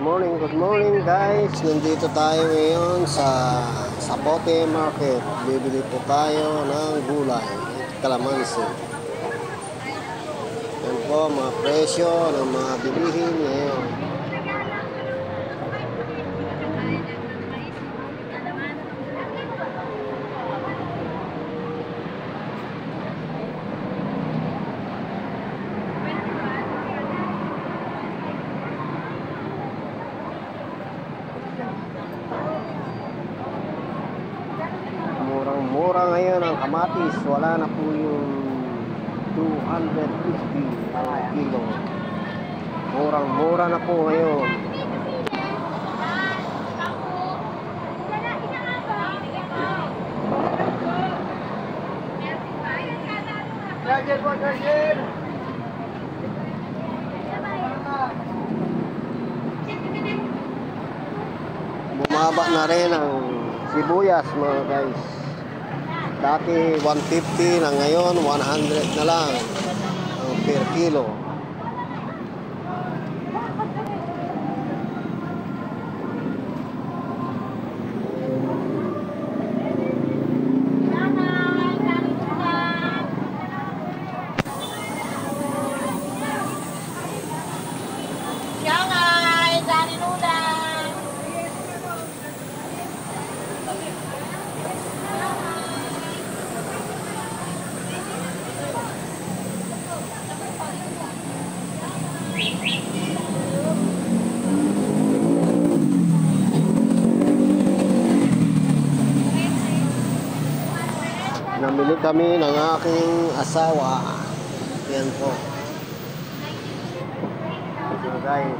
Good morning guys. Nandito tayo ngayon sa Sapote Market. Bibili po tayo ng gulay at kalamansi. Yan po mga presyo ng mga bilihin ngayon. Murang-mura ngayon ang kamatis. Wala na po yung 250 ang kilo. Murang-mura na po ngayon. Bumaba na rin ang sibuyas mga guys. Dati 150 na, ngayon 100 na lang per kilo. Namili kami ng aking asawa. Yan po. So guys,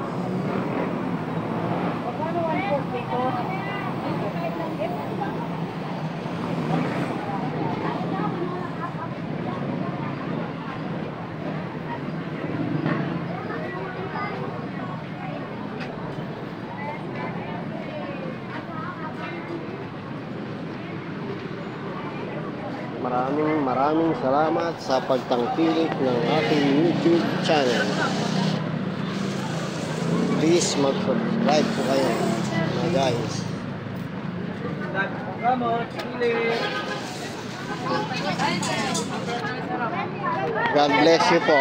maraming salamat sa pagtangkilik ng ating YouTube channel. Please mag-subscribe po kayo mga guys. God bless you po.